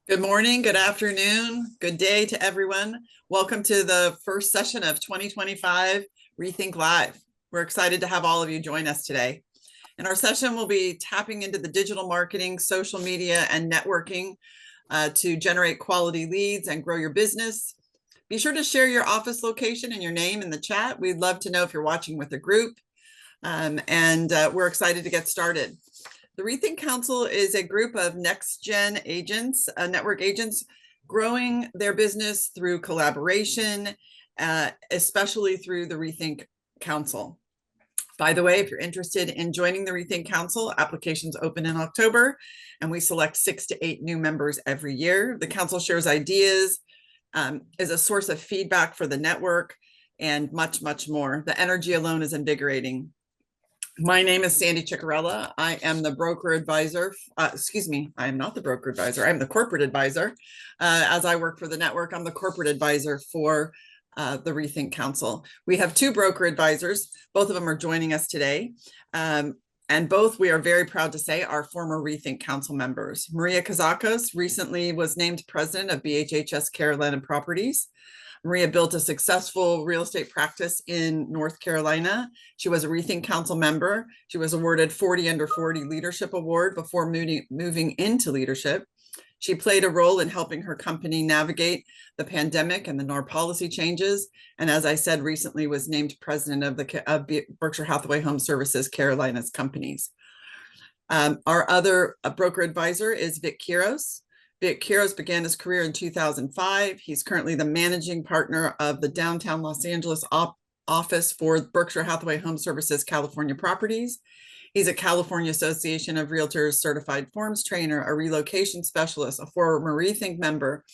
Good morning, good afternoon, good day to everyone. Welcome to the first session of 2025 Rethink Live. We're excited to have all of you join us today. In our session, we'll be tapping into the digital marketing, social media, and networking to generate quality leads and grow your business. Be sure to share your office location and your name in the chat. We'd love to know if you're watching with a group, and we're excited to get started. The REthink Council is a group of next-gen agents, network agents, growing their business through collaboration, especially through the REthink Council. By the way, if you're interested in joining the REthink Council, applications open in October, and we select 6 to 8 new members every year. The council shares ideas, is a source of feedback for the network, and much, much more. The energy alone is invigorating. My name is Sandy Ciccarella. I am the broker advisor. I am not the broker advisor. I'm the corporate advisor. As I work for the network, I'm the corporate advisor for the REthink Council. We have 2 broker advisors. Both of them are joining us today. And both, we are very proud to say, are former REthink Council members. Maria Kazakos recently was named president of BHHS Carolina Properties. Maria built a successful real estate practice in North Carolina. She was a REthink Council member. She was awarded 40 Under 40 Leadership Award before moving into leadership. She played a role in helping her company navigate the pandemic and the NAR policy changes. And as I said, recently was named president of Berkshire Hathaway HomeServices Carolinas companies. Our other broker advisor is Vic Quiros. Vic Quiros began his career in 2005. He's currently the managing partner of the downtown Los Angeles office for Berkshire Hathaway HomeServices California Properties. He's a California Association of Realtors certified forms trainer, a relocation specialist, a former REthink member.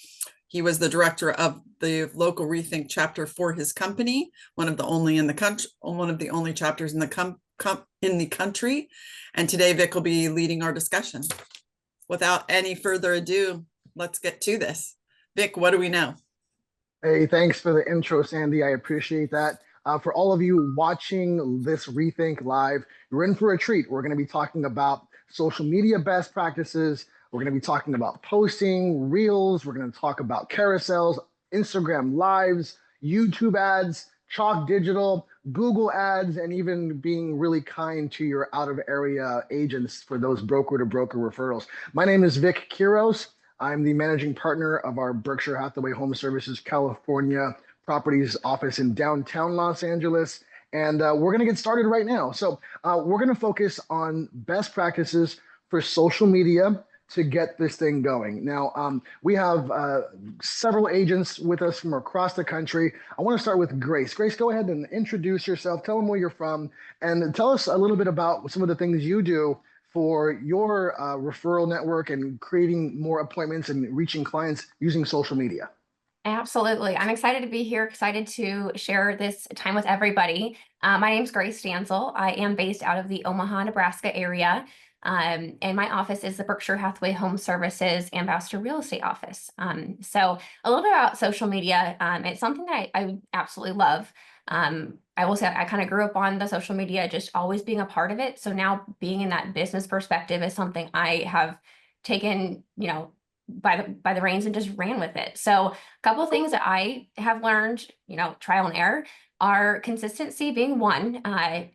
He was the director of the local REthink chapter for his company, one of the only in the country, one of the only chapters in the country. And today, Vic will be leading our discussion. Without any further ado, let's get to this. Vic, what do we know? Hey, thanks for the intro, Sandy. I appreciate that. For all of you watching this Rethink Live, you're in for a treat. We're going to be talking about social media best practices. We're going to be talking about posting, reels. We're going to talk about carousels, Instagram lives, YouTube ads, chalk digital, Google ads, and even being really kind to your out of area agents for those broker to broker referrals. My name is Vic Quiros. I'm the managing partner of our Berkshire Hathaway HomeServices California Properties office in downtown Los Angeles. And we're going to get started right now. So we're going to focus on best practices for social media to get this thing going. Now, we have several agents with us from across the country. I want to start with Grace. Grace, go ahead and introduce yourself. Tell them where you're from and tell us a little bit about some of the things you do for your referral network and creating more appointments and reaching clients using social media. Absolutely. I'm excited to be here, excited to share this time with everybody. My name is Grace Stansel. I am based out of the Omaha, Nebraska area. And my office is the Berkshire Hathaway Home Services Ambassador Real Estate Office. So a little bit about social media. It's something that I absolutely love. I will say I kind of grew up on the social media, just always being a part of it. So now being in that business perspective is something I have taken, by the reins and just ran with it. So a couple of things that I have learned, trial and error, are consistency being one.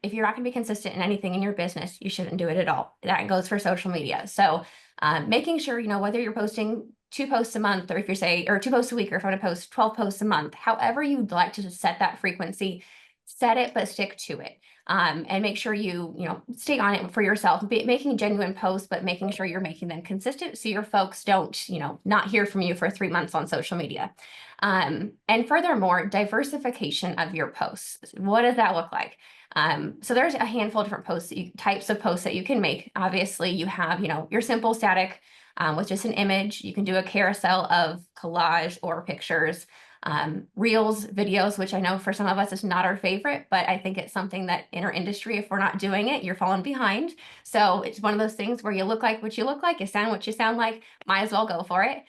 If you're not going to be consistent in anything in your business, you shouldn't do it at all. That goes for social media. So making sure, whether you're posting 2 posts a month, or if or 2 posts a week, or if you want to post 12 posts a month, however you'd like to set that frequency, set it, but stick to it. And make sure you stay on it for yourself, making genuine posts, but making sure you're making them consistent so your folks don't, not hear from you for 3 months on social media. And furthermore, diversification of your posts. What does that look like? So there's a handful of different types of posts that you can make. Obviously, you have, your simple static with just an image. You can do a carousel of collage or pictures. Reels, videos, which I know for some of us is not our favorite, but I think it's something that in our industry, if we're not doing it, you're falling behind. So it's one of those things where you look like what you look like, you sound what you sound like, might as well go for it.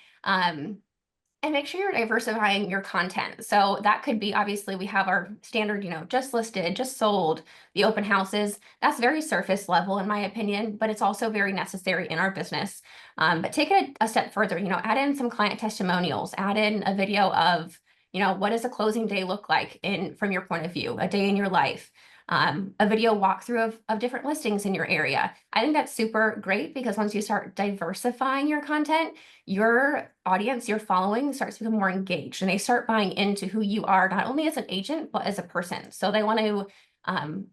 And make sure you're diversifying your content. So that could be, obviously, we have our standard, just listed, just sold, the open houses. That's very surface level, in my opinion, but it's also very necessary in our business. But take it a step further, add in some client testimonials, add in a video of, what does a closing day look like from your point of view, a day in your life. A video walkthrough of different listings in your area. I think that's super great because once you start diversifying your content, your audience, your following starts to become more engaged and they start buying into who you are, not only as an agent, but as a person. So they want to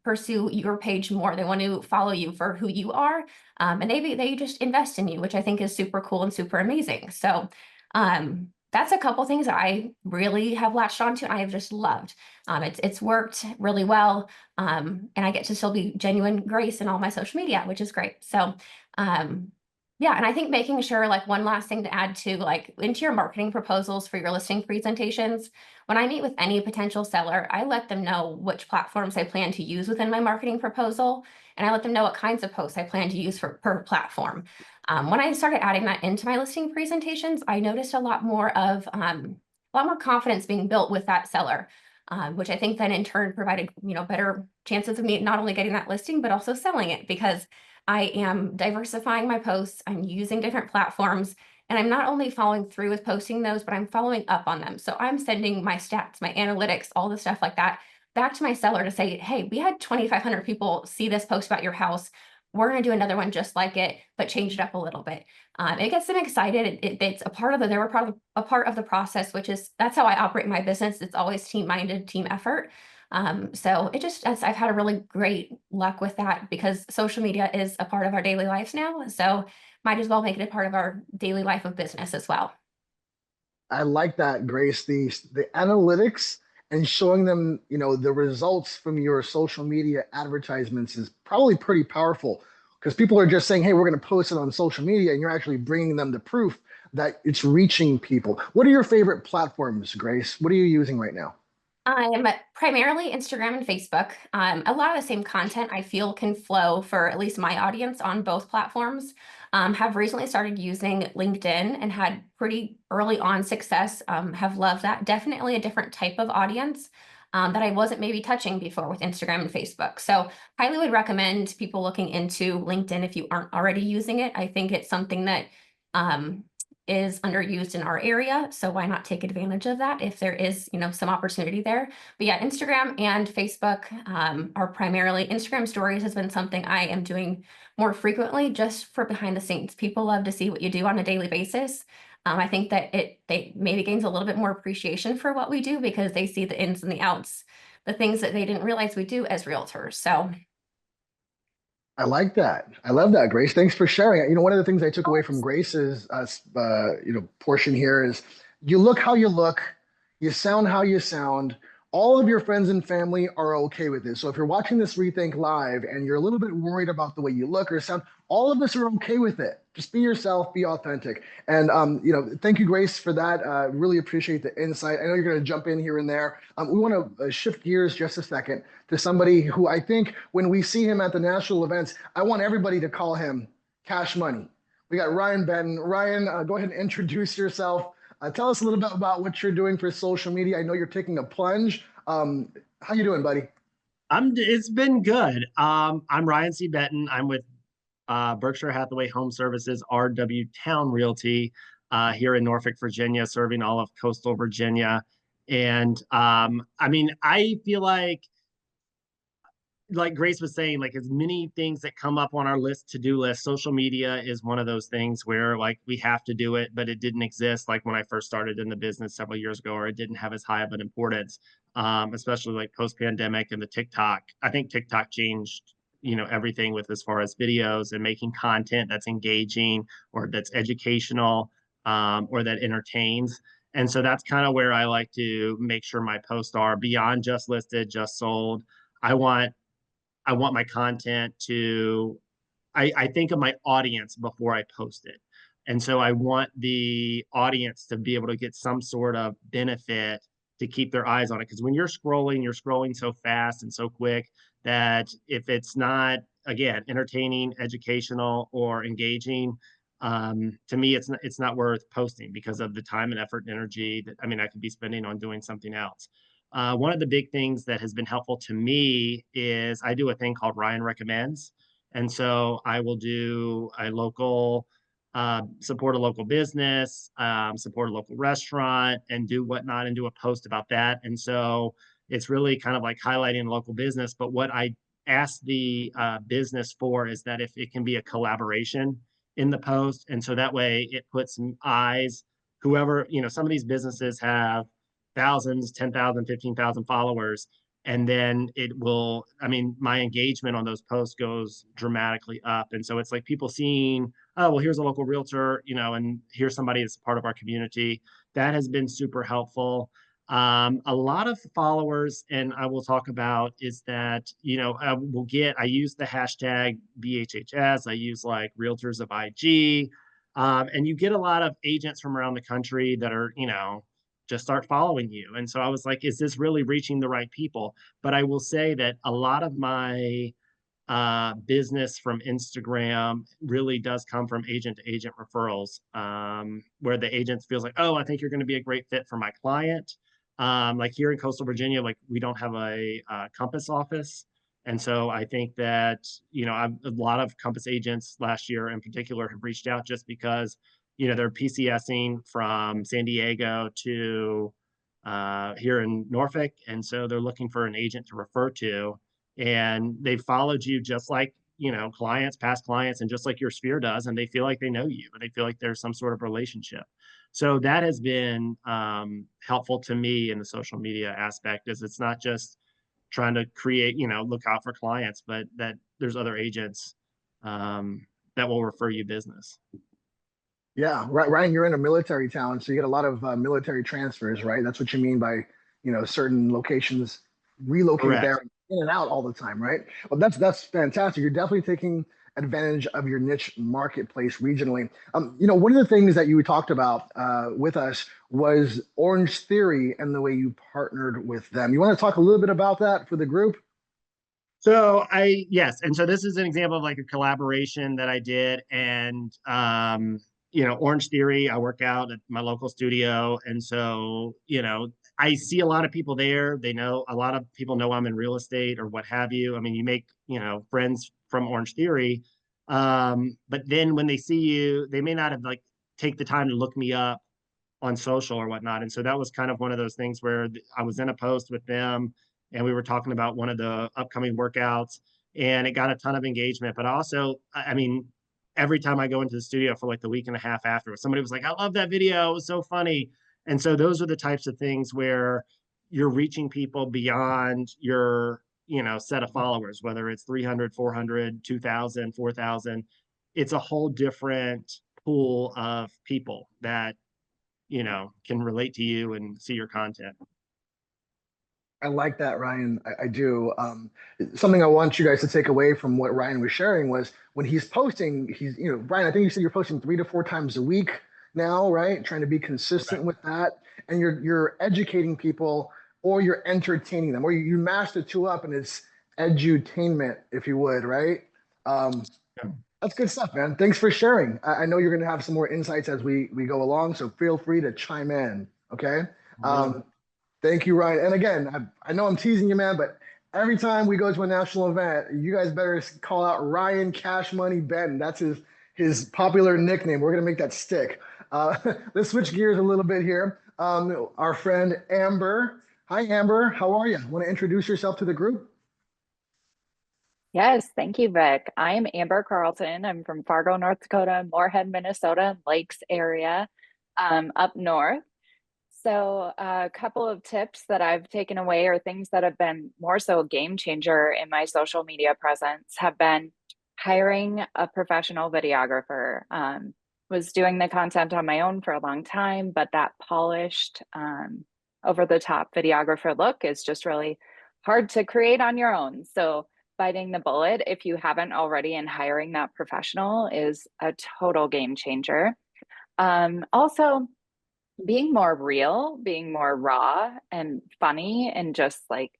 pursue your page more. They want to follow you for who you are. And they just invest in you, which I think is super cool and super amazing. So that's a couple things that I really have latched onto and I have just loved. It's worked really well. And I get to still be genuine Grace in all my social media, which is great. So yeah, and I think making sure, like, one last thing to add to, like, into your marketing proposals for your listing presentations, when I meet with any potential seller, I let them know which platforms I plan to use within my marketing proposal, and I let them know what kinds of posts I plan to use per platform. When I started adding that into my listing presentations, I noticed a lot more confidence being built with that seller, which I think then in turn provided, better chances of me not only getting that listing, but also selling it, because I am diversifying my posts, I'm using different platforms, and I'm not only following through with posting those, but I'm following up on them. So I'm sending my stats, my analytics, all the stuff like that back to my seller to say, hey, we had 2,500 people see this post about your house. We're going to do another one just like it, but change it up a little bit. It gets them excited. It's a part of they were a part of the process, that's how I operate my business. It's always team-minded, team effort. So I've had a really great luck with that because social media is a part of our daily lives now. So might as well make it a part of our daily life of business as well. I like that, Grace. The analytics and showing them, the results from your social media advertisements is probably pretty powerful because people are just saying, "Hey, we're going to post it on social media," and you're actually bringing them the proof that it's reaching people. What are your favorite platforms, Grace? What are you using right now? I'm primarily Instagram and Facebook. A lot of the same content I feel can flow for at least my audience on both platforms. Have recently started using LinkedIn and had pretty early on success. Have loved that. Definitely a different type of audience that I wasn't maybe touching before with Instagram and Facebook. So highly would recommend people looking into LinkedIn if you aren't already using it. I think it's something that is underused in our area. So why not take advantage of that if there is, some opportunity there. But yeah, Instagram and Facebook are primarily. Instagram stories has been something I am doing more frequently just for behind the scenes. People love to see what you do on a daily basis. I think that they maybe gains a little bit more appreciation for what we do because they see the ins and the outs, the things that they didn't realize we do as realtors. So I like that. I love that, Grace. Thanks for sharing. One of the things I took away from Grace's, portion here is you look how you look, you sound how you sound. All of your friends and family are okay with it. So if you're watching this Rethink Live and you're a little bit worried about the way you look or sound, all of us are okay with it. Just be yourself, be authentic. And thank you, Grace, for that. Really appreciate the insight. I know you're going to jump in here and there. We want to shift gears just a second to somebody who I think when we see him at the national events, I want everybody to call him Cash Money. We got Ryan Benton. Ryan, go ahead and introduce yourself. Tell us a little bit about what you're doing for social media. I know you're taking a plunge. How you doing, buddy? It's been good. I'm Ryan C. Benton. I'm with Berkshire Hathaway HomeServices, RW Town Realty, here in Norfolk, Virginia, serving all of coastal Virginia. And I feel like Grace was saying, like as many things that come up on our to-do list, social media is one of those things where like we have to do it, but it didn't exist like when I first started in the business several years ago, or it didn't have as high of an importance, especially like post-pandemic and the TikTok. I think TikTok changed, everything with as far as videos and making content that's engaging or that's educational, or that entertains. And so that's kind of where I like to make sure my posts are beyond just listed, just sold. I want my content to, I think of my audience before I post it. And so I want the audience to be able to get some sort of benefit to keep their eyes on it. Because when you're scrolling so fast and so quick that if it's not, again, entertaining, educational, or engaging, to me, it's not worth posting because of the time and effort and energy that, I mean, I could be spending on doing something else. One of the big things that has been helpful to me is I do a thing called Ryan Recommends. And so I will do a local, support a local business, support a local restaurant, and do whatnot and do a post about that. And so it's really kind of like highlighting a local business. But what I ask the business for is that if it can be a collaboration in the post. And so that way it puts eyes, whoever, some of these businesses have thousands, 10,000, 15,000 followers. And then it will, I mean, my engagement on those posts goes dramatically up. And so it's like people seeing, oh, well, here's a local realtor, and here's somebody that's part of our community. That has been super helpful. A lot of followers, and I will talk about, is that, I use the hashtag BHHS. I use like Realtors of IG. And you get a lot of agents from around the country that are, just start following you. And so I was like, is this really reaching the right people? But I will say that a lot of my business from Instagram really does come from agent to agent referrals, where the agent feels like, oh, I think you're going to be a great fit for my client. Like here in coastal Virginia, like we don't have a Compass office. And so I think that, a lot of Compass agents last year in particular have reached out just because, they're PCSing from San Diego to here in Norfolk. And so they're looking for an agent to refer to. And they followed you just like, clients, past clients, and just like your sphere does. And they feel like they know you and they feel like there's some sort of relationship. So that has been helpful to me in the social media aspect, is it's not just trying to create, look out for clients, but that there's other agents that will refer you business. Yeah, right. Ryan, you're in a military town, so you get a lot of military transfers, right? That's what you mean by, certain locations relocate Correct. there in and out all the time, right? Well, that's fantastic. You're definitely taking advantage of your niche marketplace regionally. One of the things that you talked about with us was Orange Theory and the way you partnered with them. You want to talk a little bit about that for the group? So yes. And so this is an example of like a collaboration that I did. And, Orange Theory, I work out at my local studio. And so, I see a lot of people there. A lot of people know I'm in real estate or what have you. I mean, you make, friends from Orange Theory. But then when they see you, they may not have like take the time to look me up on social or whatnot. And so that was kind of one of those things where I was in a post with them and we were talking about one of the upcoming workouts and it got a ton of engagement. But also, I mean, every time I go into the studio for like the week and a half after, somebody was like, I love that video. It was so funny. And so those are the types of things where you're reaching people beyond your, set of followers, whether it's 300, 400, 2,000, 4,000. It's a whole different pool of people that, can relate to you and see your content. I like that, Ryan. I do. Something I want you guys to take away from what Ryan was sharing was when he's posting, Ryan, I think you said you're posting 3 to 4 times a week now, right? Trying to be consistent with that. And you're educating people or you're entertaining them, or you mash the two up and it's edutainment, if you would, right? That's good stuff, man. Thanks for sharing. I know you're going to have some more insights as we go along, so feel free to chime in, okay? Thank you, Ryan. And again, I know I'm teasing you, man, but every time we go to a national event, you guys better call out Ryan Cash Money Benton. That's his popular nickname. We're going to make that stick. Let's switch gears a little bit here. Our friend Amber. Hi, Amber. How are you? Want to introduce yourself to the group? Yes, thank you, Vic. I'm Amber Carlton. I'm from Fargo, North Dakota, Moorhead, Minnesota, Lakes area, up north. So a couple of tips that I've taken away, or things that have been more so a game changer in my social media presence, have been hiring a professional videographer. Was doing the content on my own for a long time, but that polished, over the top videographer look is just really hard to create on your own. So biting the bullet, if you haven't already, and hiring that professional is a total game changer. Also, being more real, being more raw and funny, and just like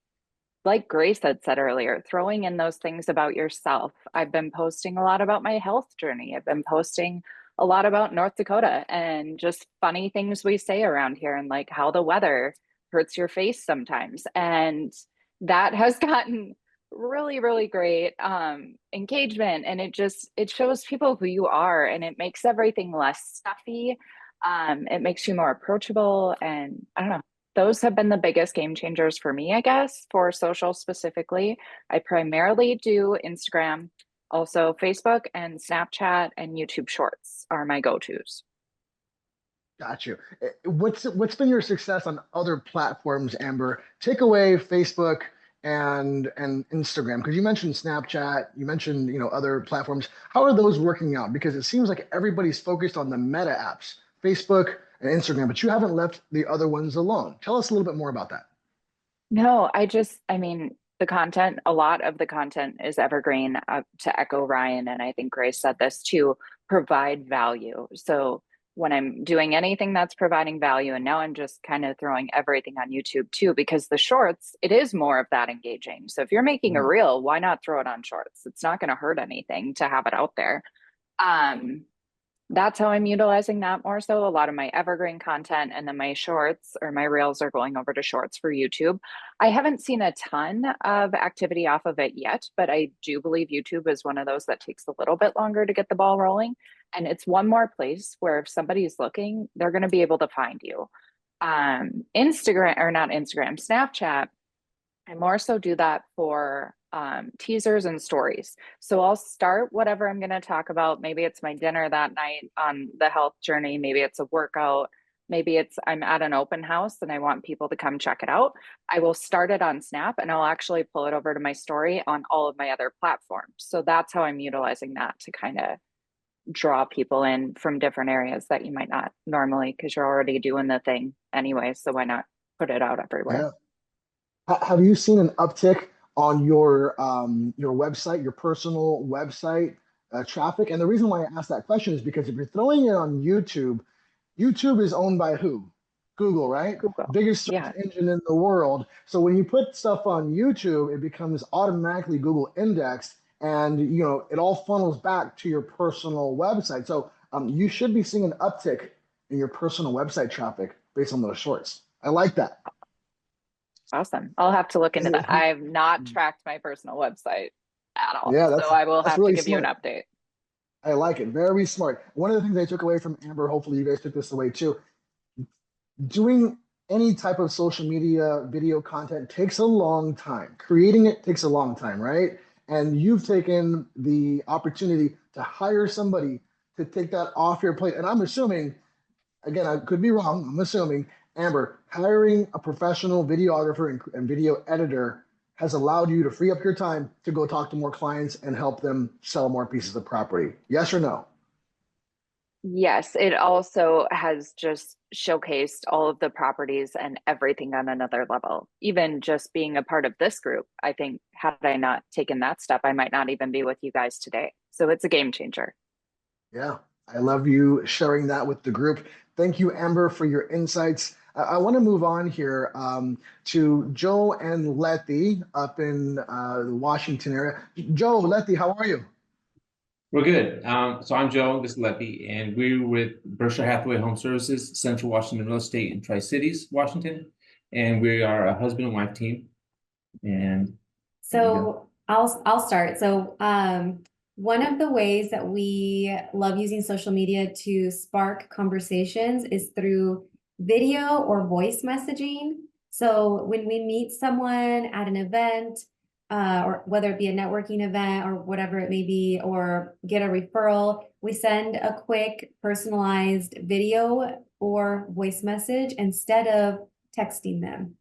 Grace had said earlier, throwing in those things about yourself. I've been posting a lot about my health journey. I've been posting a lot about North Dakota and just funny things we say around here and like how the weather hurts your face sometimes. And that has gotten really, really great engagement. And it shows people who you are, and it makes everything less stuffy. It makes you more approachable. And I don't know, those have been the biggest game changers for me, I guess, for social specifically. I primarily do Instagram, also Facebook and Snapchat and YouTube Shorts are my go-tos. Got you. What's been your success on other platforms, Amber? Take away Facebook and Instagram, because you mentioned Snapchat, you mentioned other platforms. How are those working out? Because it seems like everybody's focused on the meta apps, Facebook and Instagram, but you haven't left the other ones alone. Tell us a little bit more about that. No, I mean, the content, a lot of the content is evergreen, to echo Ryan. And I think Grace said this too, provide value. So when I'm doing anything that's providing value, and now I'm just kind of throwing everything on YouTube too, because the shorts, it is more of that engaging. So if you're making a reel, why not throw it on shorts? It's not going to hurt anything to have it out there. That's how I'm utilizing that more so. A lot of my evergreen content and then my shorts or my reels are going over to shorts for YouTube. I haven't seen a ton of activity off of it yet, but I do believe YouTube is one of those that takes a little bit longer to get the ball rolling. And it's one more place where if somebody's looking, they're going to be able to find you. Instagram, or not Instagram, Snapchat, I more so do that for teasers and stories. So I'll start whatever I'm going to talk about. Maybe it's my dinner that night on the health journey. Maybe it's a workout. Maybe it's I'm at an open house and I want people to come check it out. I will start it on Snap and I'll actually pull it over to my story on all of my other platforms. So that's how I'm utilizing that to kind of draw people in from different areas that you might not normally, because you're already doing the thing anyway. So why not put it out everywhere? Yeah. Have you seen an uptick on your website, your personal website traffic? And the reason why I asked that question is because if you're throwing it on YouTube, YouTube is owned by who? Google, right? Google. Biggest search engine in the world. So when you put stuff on YouTube, it becomes automatically Google indexed, and it all funnels back to your personal website. So you should be seeing an uptick in your personal website traffic based on those shorts. I like that. Awesome. I'll have to look into that. I have not tracked my personal website at all. Yeah, so I will have really to give smart. you an update. I like it. Very smart. One of the things I took away from Amber, hopefully you guys took this away too. Doing any type of social media video content takes a long time. Creating it takes a long time, right? And you've taken the opportunity to hire somebody to take that off your plate. And I'm assuming, again, I could be wrong, I'm assuming, Amber, hiring a professional videographer and video editor has allowed you to free up your time to go talk to more clients and help them sell more pieces of property. Yes or no? Yes, it also has just showcased all of the properties and everything on another level. Even just being a part of this group, I think had I not taken that step, I might not even be with you guys today. So it's a game changer. Yeah, I love you sharing that with the group. Thank you, Amber, for your insights. I want to move on here to Joe and Letty up in the Washington area. Joe, Letty, how are you? We're good. So I'm Joe, this is Letty, and we're with Berkshire Hathaway HomeServices, Central Washington Real Estate in Tri-Cities, Washington. And we are a husband and wife team. And so I'll start. So one of the ways that we love using social media to spark conversations is through video or voice messaging. So when we meet someone at an event, or whether it be a networking event or whatever it may be, or get a referral, we send a quick personalized video or voice message instead of texting them.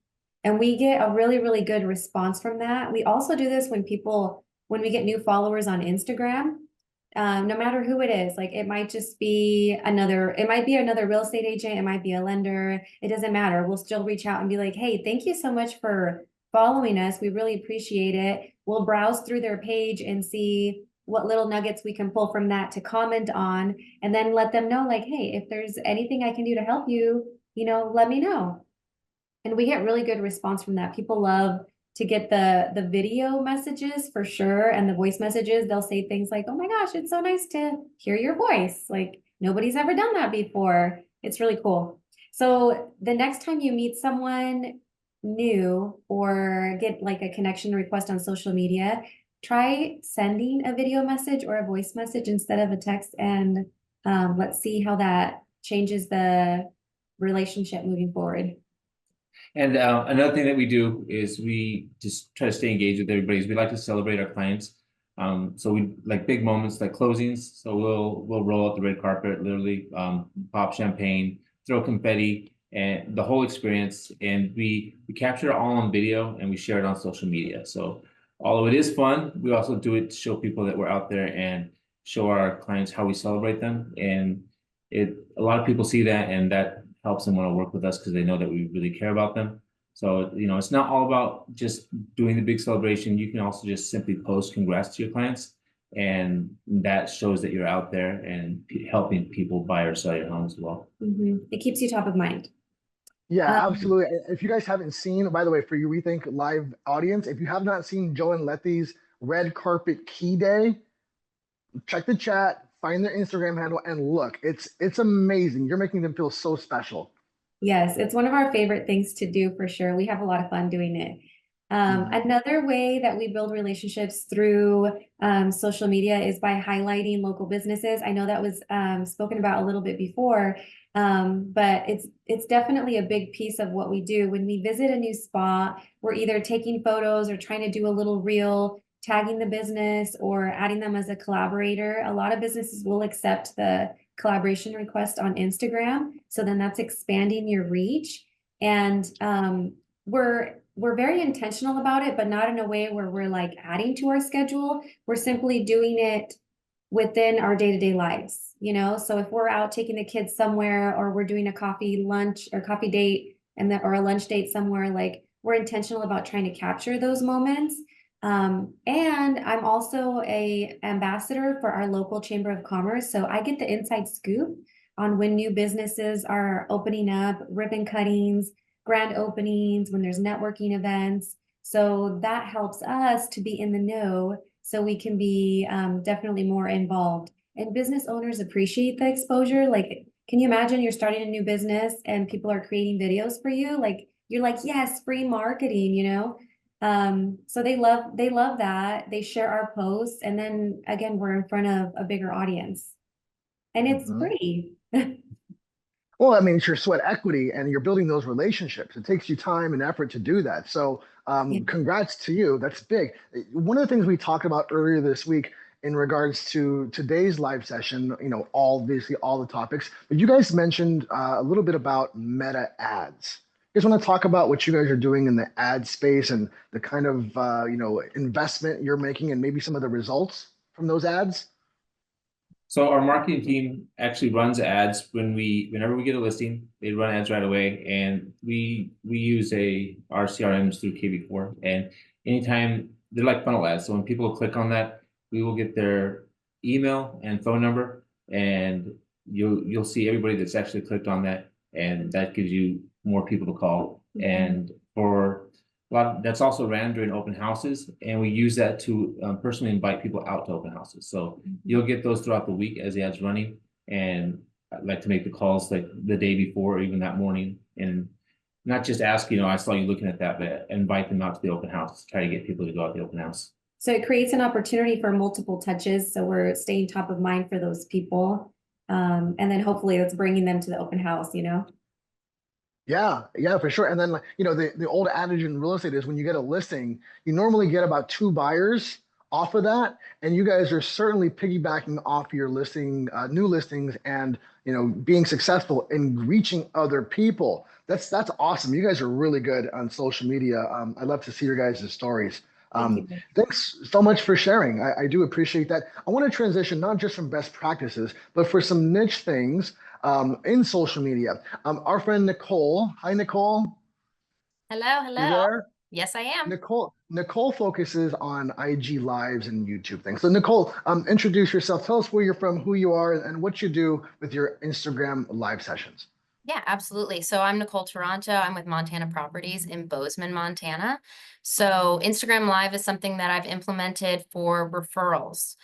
And we get a really, really good response from that. We also do this when we get new followers on Instagram, no matter who it is. Like it might be another real estate agent, it might be a lender, it doesn't matter. We'll still reach out and be like, hey, thank you so much for following us. We really appreciate it. We'll browse through their page and see what little nuggets we can pull from that to comment on, and then let them know, like, hey, if there's anything I can do to help you, let me know. And we get really good response from that. People love to get the video messages for sure, and the voice messages. They'll say things like, oh my gosh, it's so nice to hear your voice. Like, nobody's ever done that before. It's really cool. So the next time you meet someone new or get like a connection request on social media, try sending a video message or a voice message instead of a text, and let's see how that changes the relationship moving forward. And another thing that we do is we just try to stay engaged with everybody. We like to celebrate our clients. So we like big moments like closings. So we'll roll out the red carpet, literally pop champagne, throw confetti, and the whole experience. And we capture it all on video and we share it on social media. So although it is fun, we also do it to show people that we're out there and show our clients how we celebrate them. And a lot of people see that, and that helps them want to work with us because they know that we really care about them. So, it's not all about just doing the big celebration. You can also just simply post congrats to your clients, and that shows that you're out there and helping people buy or sell your home as well. It keeps you top of mind. Yeah, absolutely. If you guys haven't seen, by the way, for you Rethink Live audience, if you have not seen Joe and Letty's red carpet key day, check the chat, find their Instagram handle, and look. It's amazing. You're making them feel so special. Yes, it's one of our favorite things to do for sure. We have a lot of fun doing it. Another way that we build relationships through social media is by highlighting local businesses. I know that was spoken about a little bit before, but it's definitely a big piece of what we do. When we visit a new spot, we're either taking photos or trying to do a little reel, tagging the business or adding them as a collaborator. A lot of businesses will accept the collaboration request on Instagram. So then that's expanding your reach. And we're very intentional about it, but not in a way where we're like adding to our schedule. We're simply doing it within our day-to-day lives, So if we're out taking the kids somewhere, or we're doing a coffee lunch or coffee date or a lunch date somewhere, like we're intentional about trying to capture those moments. And I'm also an ambassador for our local Chamber of Commerce. So I get the inside scoop on when new businesses are opening up, ribbon cuttings, grand openings, when there's networking events. So that helps us to be in the know so we can be definitely more involved. And business owners appreciate the exposure. Like, can you imagine you're starting a new business and people are creating videos for you? Like, you're like, yes, free marketing, So they love that. They share our posts, and then again, we're in front of a bigger audience, and it's free. Well, I mean, it's your sweat equity and you're building those relationships. It takes you time and effort to do that. So congrats to you. That's big. One of the things we talked about earlier this week in regards to today's live session, obviously all the topics, but you guys mentioned a little bit about meta ads. You guys want to talk about what you guys are doing in the ad space and the kind of, investment you're making and maybe some of the results from those ads? So our marketing team actually runs ads whenever we get a listing, they run ads right away, and we use our CRMs through KB4, and anytime they're like funnel ads. So when people click on that, we will get their email and phone number, and you'll see everybody that's actually clicked on that, and that gives you more people to call. And for a lot, that's also ran during open houses, and we use that to personally invite people out to open houses. So you'll get those throughout the week as the ad's running, and I'd like to make the calls like the day before or even that morning, and not just ask, I saw you looking at that, but invite them out to the open house, try to get people to go out to the open house. So it creates an opportunity for multiple touches. So we're staying top of mind for those people. And then hopefully that's bringing them to the open house, Yeah, for sure. And then, the old adage in real estate is when you get a listing, you normally get about 2 buyers off of that. And you guys are certainly piggybacking off your listing, new listings, and, being successful in reaching other people. That's awesome. You guys are really good on social media. I'd love to see your guys' stories. Thanks so much for sharing. I do appreciate that. I want to transition not just from best practices, but for some niche things in social media. Our friend Nicole. Hi, Nicole. Hello. You there? Yes, I am. Nicole focuses on IG lives and YouTube things. So Nicole, introduce yourself. Tell us where you're from, who you are, and what you do with your Instagram live sessions. Yeah, absolutely. So I'm Nicole Toronto. I'm with Montana Properties in Bozeman, Montana. So Instagram Live is something that I've implemented for referrals.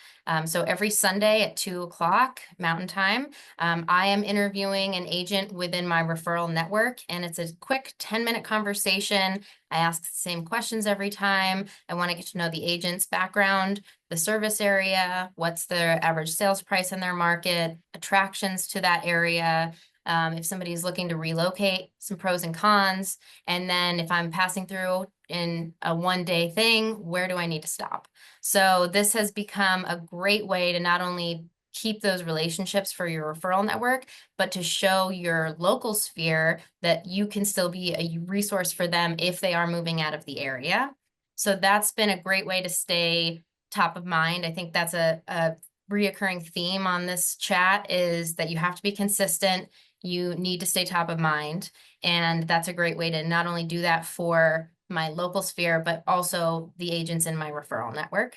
So every Sunday at 2 o'clock Mountain Time, I am interviewing an agent within my referral network, and it's a quick 10-minute conversation. I ask the same questions every time. I want to get to know the agent's background, the service area, what's their average sales price in their market, attractions to that area. If somebody is looking to relocate, some pros and cons. And then if I'm passing through in a one-day thing, where do I need to stop? So this has become a great way to not only keep those relationships for your referral network, but to show your local sphere that you can still be a resource for them if they are moving out of the area. So that's been a great way to stay top of mind. I think that's a reoccurring theme on this chat, is that you have to be consistent. You need to stay top of mind. And that's a great way to not only do that for my local sphere, but also the agents in my referral network.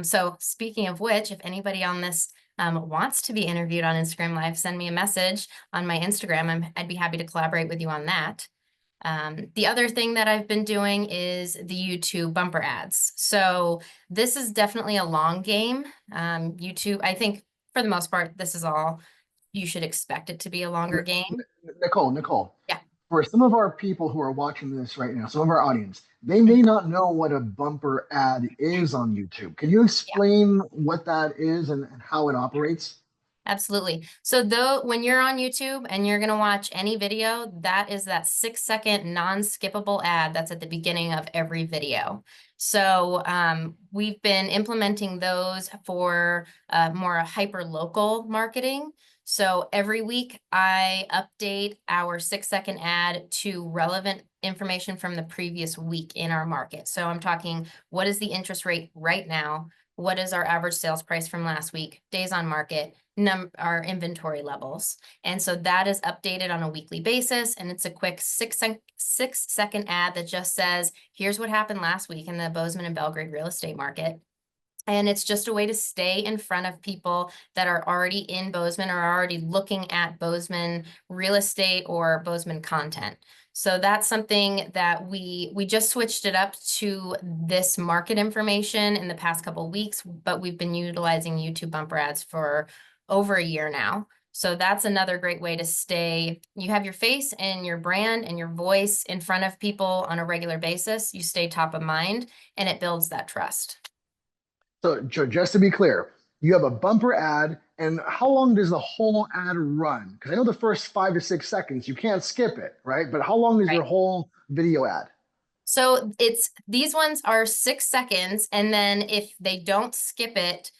So speaking of which, if anybody on this wants to be interviewed on Instagram Live, send me a message on my Instagram. I'd be happy to collaborate with you on that. The other thing that I've been doing is the YouTube bumper ads. So this is definitely a long game. YouTube, I think for the most part, this is all you should expect it to be a longer game. Nicole. Yeah. For some of our people who are watching this right now, some of our audience, they may not know what a bumper ad is on YouTube. Can you explain what that is and how it operates? Absolutely. So though, when you're on YouTube and you're going to watch any video, that is that 6-second non-skippable ad that's at the beginning of every video. So we've been implementing those for more hyper-local marketing. So every week I update our 6-second ad to relevant information from the previous week in our market. So I'm talking, what is the interest rate right now? What is our average sales price from last week? Days on market, our inventory levels. And so that is updated on a weekly basis. And it's a quick 6-second ad that just says, here's what happened last week in the Bozeman and Belgrade real estate market. And it's just a way to stay in front of people that are already in Bozeman or are already looking at Bozeman real estate or Bozeman content. So that's something that we just switched it up to this market information in the past couple of weeks, but we've been utilizing YouTube bumper ads for over a year now. So that's another great way to stay. You have your face and your brand and your voice in front of people on a regular basis. You stay top of mind, and it builds that trust. So just to be clear, you have a bumper ad, and how long does the whole ad run? Because I know the first 5 to 6 seconds, you can't skip it, right? But how long is your whole video ad? So these ones are 6 seconds, and then if they don't skip it,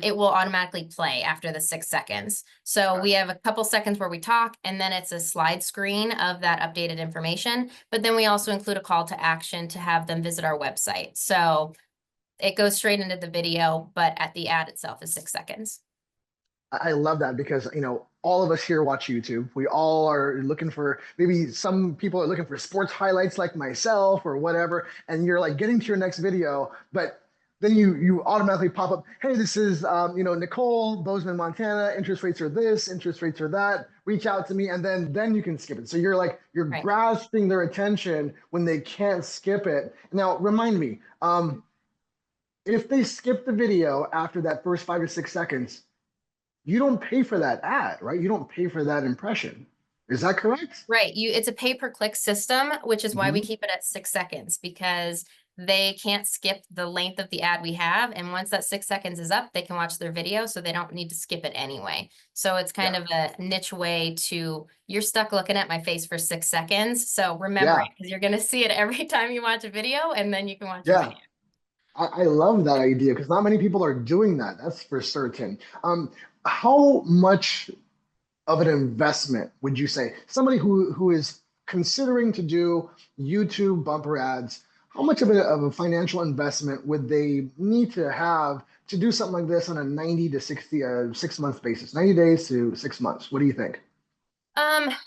it will automatically play after the 6 seconds. So we have a couple seconds where we talk, and then it's a slide screen of that updated information. But then we also include a call to action to have them visit our website. So it goes straight into the video, but at the ad itself is 6 seconds. I love that because, all of us here watch YouTube. We all are looking for, maybe some people are looking for sports highlights like myself or whatever, and you're like getting to your next video, but then you automatically pop up, hey, this is, Nicole, Bozeman, Montana, interest rates are this, interest rates are that, reach out to me, and then you can skip it. So you're grasping their attention when they can't skip it. Now, remind me, if they skip the video after that first 5 to 6 seconds, you don't pay for that ad, right? You don't pay for that impression. Is that correct? Right. It's a pay-per-click system, which is why we keep it at 6 seconds, because they can't skip the length of the ad we have. And once that 6 seconds is up, they can watch their video, so they don't need to skip it anyway. So it's kind of a niche way to, you're stuck looking at my face for 6 seconds. So remember it, because you're going to see it every time you watch a video, and then you can watch a video. I love that idea because not many people are doing that. That's for certain. How much of an investment would you say somebody who is considering to do YouTube bumper ads? How much of a financial investment would they need to have to do something like this on a 90 to 60 6 month basis? 90 days to 6 months. What do you think?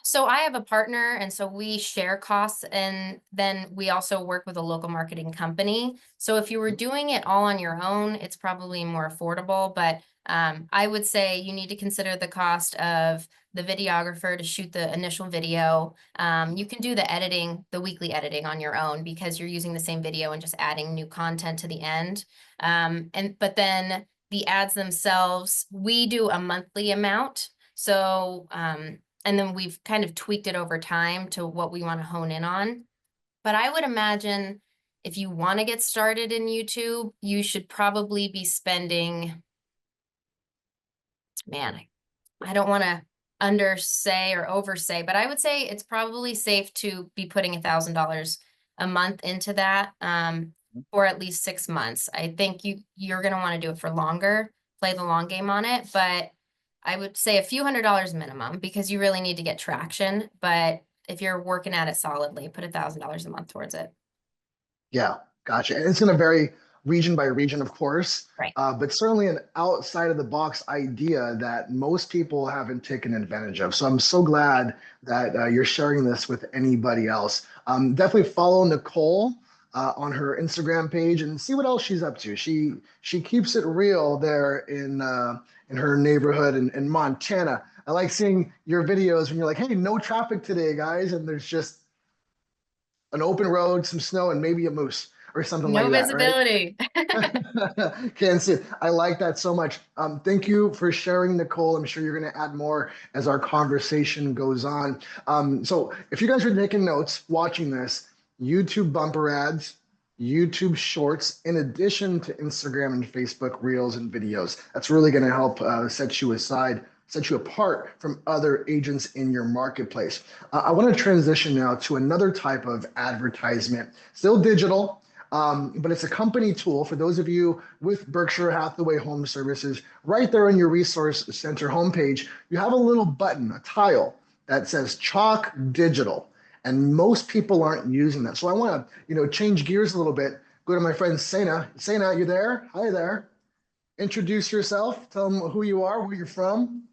So I have a partner, and so we share costs, and then we also work with a local marketing company. So if you were doing it all on your own, it's probably more affordable, but I would say you need to consider the cost of the videographer to shoot the initial video. You can do the editing, the weekly editing on your own because you're using the same video and just adding new content to the end. But then the ads themselves, we do a monthly amount. So, and then we've kind of tweaked it over time to what we want to hone in on. But I would imagine if you want to get started in YouTube, you should probably be spending, man, I don't want to undersay or oversay, but I would say it's probably safe to be putting $1,000 a month into that for at least 6 months. I think you're going to want to do it for longer, play the long game on it, but I would say a few $100s minimum because you really need to get traction. But if you're working at it solidly, put $1,000 a month towards it. Yeah, gotcha. And it's going to vary region by region, of course, Right. But certainly an outside of the box idea that most people haven't taken advantage of. So I'm so glad that you're sharing this with anybody else. Definitely follow Nicole on her Instagram page and see what else she's up to. She keeps it real there in her neighborhood in Montana. I like seeing your videos when you're like, hey, no traffic today, guys, and there's just an open road, some snow, and maybe a moose or something No like that, visibility. right? Can't see it. I like that so much. Thank you for sharing, Nicole. I'm sure you're going to add more as our conversation goes on. So if you guys are taking notes, watching this, YouTube bumper ads, YouTube shorts, in addition to Instagram and Facebook reels and videos, that's really going to help set you apart from other agents in your marketplace. I want to transition now to another type of advertisement, still digital, but it's a company tool for those of you with Berkshire Hathaway HomeServices. Right there in your resource center homepage, you have a little button, a tile that says Chalk Digital, and most people aren't using that. So I want to, change gears a little bit. Go to my friend Sena. Sena, you there? Hi there. Introduce yourself. Tell them who you are, where you're from.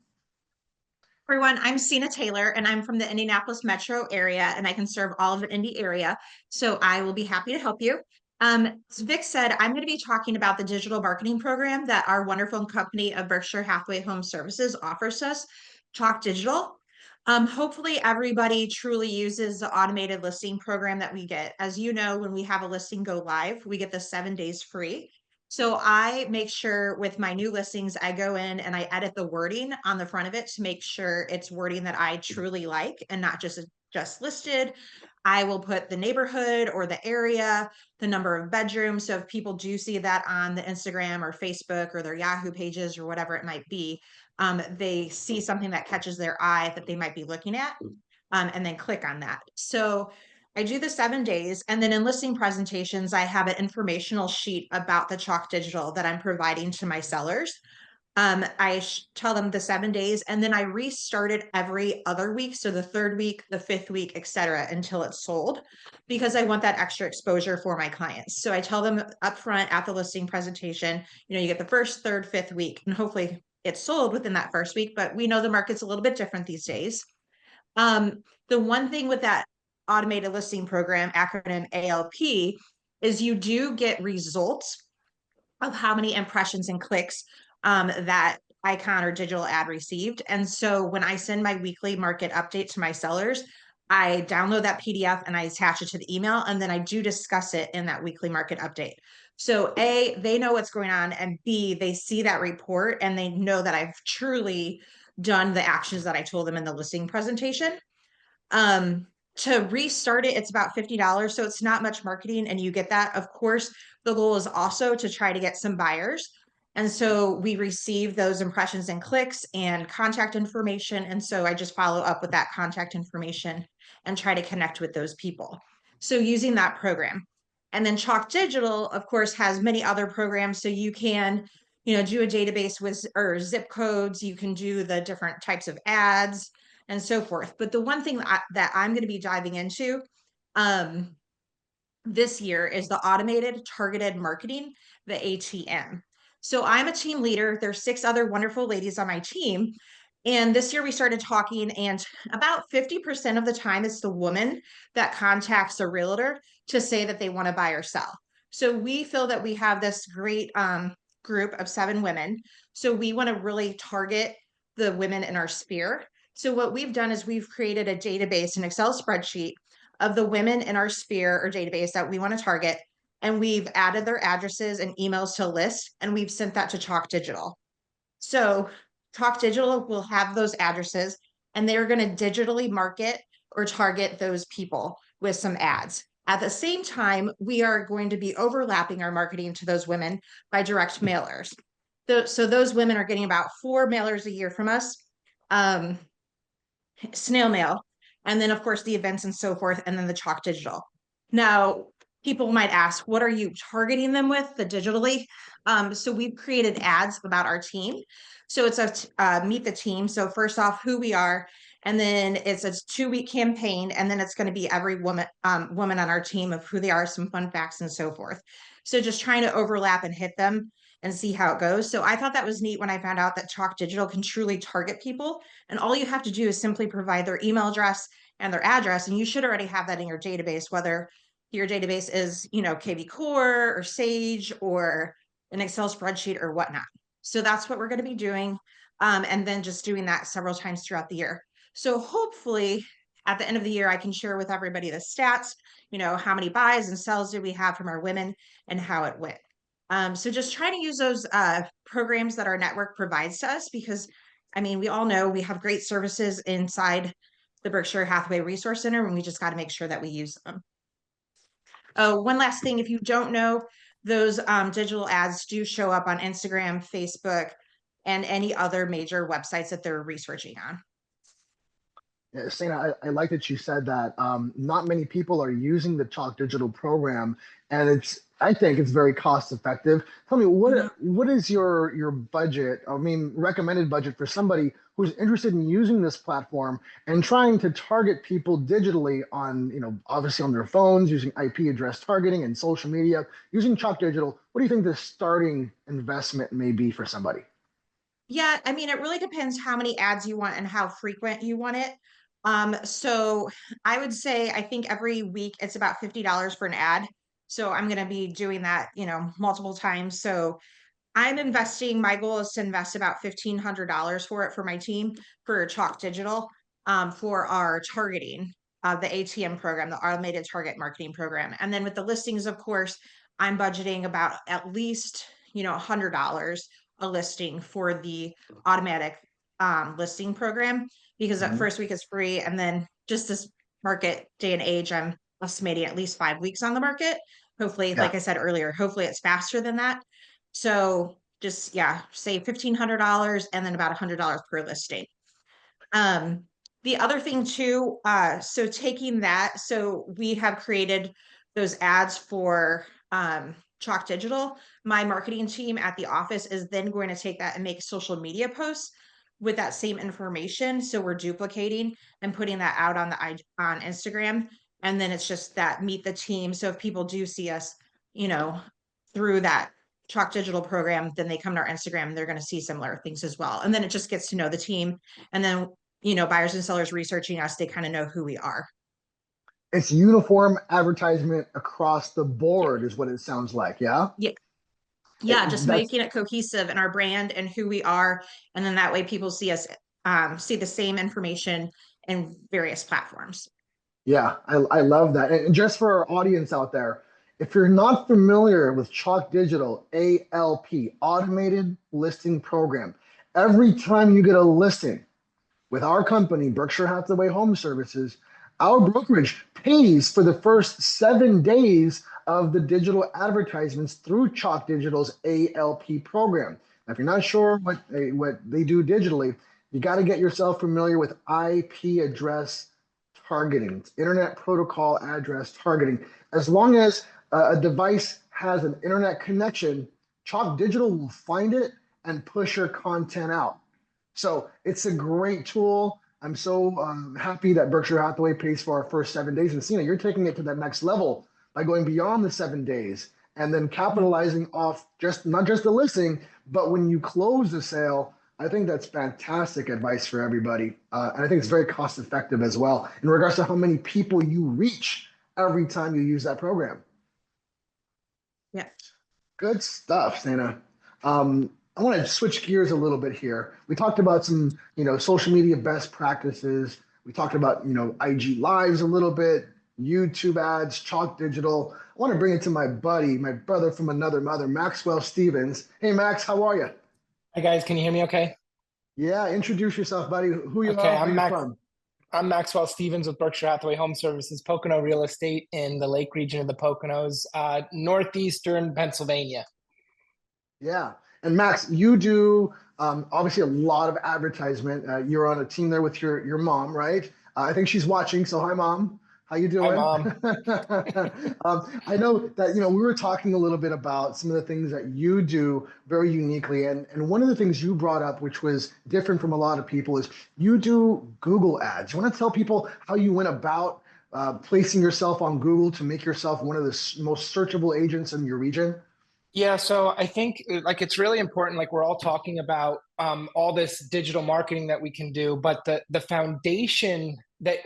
Everyone, I'm Sena Taylor, and I'm from the Indianapolis metro area, and I can serve all of the Indy area. So I will be happy to help you. As Vic said, I'm going to be talking about the digital marketing program that our wonderful company of Berkshire Hathaway HomeServices offers us, Chalk Digital. Hopefully everybody truly uses the automated listing program that we get. As you know, when we have a listing go live, we get the 7 days free. So I make sure with my new listings, I go in and I edit the wording on the front of it to make sure it's wording that I truly like and not just listed. I will put the neighborhood or the area, the number of bedrooms. So if people do see that on the Instagram or Facebook or their Yahoo pages or whatever it might be, they see something that catches their eye that they might be looking at, and then click on that. So I do the 7 days, and then in listing presentations, I have an informational sheet about the Chalk Digital that I'm providing to my sellers. I tell them the 7 days, and then I restart it every other week. So the 3rd week, the 5th week, etc., until it's sold, because I want that extra exposure for my clients. So I tell them upfront at the listing presentation, you get the 1st, 3rd, 5th week, and hopefully it's sold within that 1st week, but we know the market's a little bit different these days. The one thing with that automated listing program, acronym ALP, is you do get results of how many impressions and clicks that icon or digital ad received. And so when I send my weekly market update to my sellers, I download that PDF and I attach it to the email, and then I do discuss it in that weekly market update. So A, they know what's going on, and B, they see that report and they know that I've truly done the actions that I told them in the listing presentation. To restart it, it's about $50. So it's not much marketing, and you get that. Of course, the goal is also to try to get some buyers. And so we receive those impressions and clicks and contact information. And so I just follow up with that contact information and try to connect with those people. So using that program. And then Chalk Digital, of course, has many other programs. So you can, do a database with or zip codes. You can do the different types of ads and so forth. But the one thing that I'm going to be diving into this year is the automated targeted marketing, the ATM. So I'm a team leader. There's 6 other wonderful ladies on my team. And this year we started talking, and about 50% of the time it's the woman that contacts a realtor to say that they want to buy or sell. So we feel that we have this great group of 7 women. So we want to really target the women in our sphere. So what we've done is we've created a database, an Excel spreadsheet of the women in our sphere or database that we want to target. And we've added their addresses and emails to a list, and we've sent that to Chalk Digital. So Chalk Digital will have those addresses, and they're going to digitally market or target those people with some ads. At the same time, we are going to be overlapping our marketing to those women by direct mailers. So those women are getting about 4 mailers a year from us, snail mail, and then of course the events and so forth, and then the Chalk Digital. Now, people might ask, what are you targeting them with, the digitally? So we've created ads about our team. So it's a meet the team. So first off, who we are, and then it's a 2-week campaign, and then it's going to be every woman on our team of who they are, some fun facts and so forth. So just trying to overlap and hit them and see how it goes. So I thought that was neat when I found out that Chalk Digital can truly target people, and all you have to do is simply provide their email address and their address, and you should already have that in your database, whether your database is, KV Core or Sage or an Excel spreadsheet or whatnot. So that's what we're going to be doing. And then just doing that several times throughout the year. So hopefully at the end of the year, I can share with everybody the stats, how many buys and sells did we have from our women and how it went. So just trying to use those programs that our network provides to us, because we all know we have great services inside the Berkshire Hathaway Resource Center, and we just got to make sure that we use them. One last thing, if you don't know, those digital ads do show up on Instagram, Facebook, and any other major websites that they're researching on. Yeah, Sana, I like that you said that not many people are using the Chalk Digital program, and I think it's very cost effective. Tell me, what is your budget? Recommended budget for somebody who's interested in using this platform and trying to target people digitally on, obviously on their phones, using IP address targeting and social media, using Chalk Digital. What do you think the starting investment may be for somebody? Yeah, it really depends how many ads you want and how frequent you want it. So I would say, I think every week it's about $50 for an ad. So I'm going to be doing that, multiple times. So my goal is to invest about $1,500 for it for my team for Chalk Digital, for our targeting, the ATM program, the automated target marketing program. And then with the listings, of course, I'm budgeting about at least, $100 a listing for the automatic listing program, because that first week is free. And then just this market day and age, I'm estimating at least 5 weeks on the market. Hopefully, like I said earlier, hopefully it's faster than that. So just, say $1,500 and then about $100 per listing. The other thing too, so taking that, so we have created those ads for Chalk Digital. My marketing team at the office is then going to take that and make social media posts with that same information. So we're duplicating and putting that out on Instagram. And then it's just that meet the team. So if people do see us, through that Chalk Digital program, then they come to our Instagram, they're going to see similar things as well. And then it just gets to know the team. And then, buyers and sellers researching us, they kind of know who we are. It's uniform advertisement across the board is what it sounds like. Yeah. Yeah. Just making it cohesive in our brand and who we are. And then that way people see us, see the same information in various platforms. Yeah, I love that. And just for our audience out there, if you're not familiar with Chalk Digital, ALP, Automated Listing Program, every time you get a listing with our company, Berkshire Hathaway HomeServices, our brokerage pays for the first 7 days of the digital advertisements through Chalk Digital's ALP program. Now, if you're not sure what they do digitally, you got to get yourself familiar with IP address targeting, internet protocol address targeting. As long as a device has an internet connection, Chalk Digital will find it and push your content out. So it's a great tool. I'm so happy that Berkshire Hathaway pays for our first 7 days. And Sina, you're taking it to that next level by going beyond the 7 days and then capitalizing off not just the listing, but when you close the sale, I think that's fantastic advice for everybody. And I think it's very cost effective as well in regards to how many people you reach every time you use that program. Yeah. Good stuff, Santa. I want to switch gears a little bit here. We talked about some, social media best practices. We talked about, IG lives a little bit, YouTube ads, chalk digital. I want to bring it to my buddy, my brother from another mother, Maxwell Stevens. Hey, Max, how are you? Hi guys, can you hear me okay? Yeah, introduce yourself, buddy. Who you Okay, are, where you're from. I'm Maxwell Stevens with Berkshire Hathaway HomeServices, Pocono Real Estate in the Lake region of the Poconos, northeastern Pennsylvania. Yeah. And Max, you do obviously a lot of advertisement. You're on a team there with your mom, right? I think she's watching. So hi, Mom. How you doing? Hi, Mom. I know that we were talking a little bit about some of the things that you do very uniquely, and one of the things you brought up, which was different from a lot of people, is you do Google ads. You want to tell people how you went about placing yourself on Google to make yourself one of the most searchable agents in your region? Yeah, so I think like it's really important, like we're all talking about all this digital marketing that we can do, but the foundation that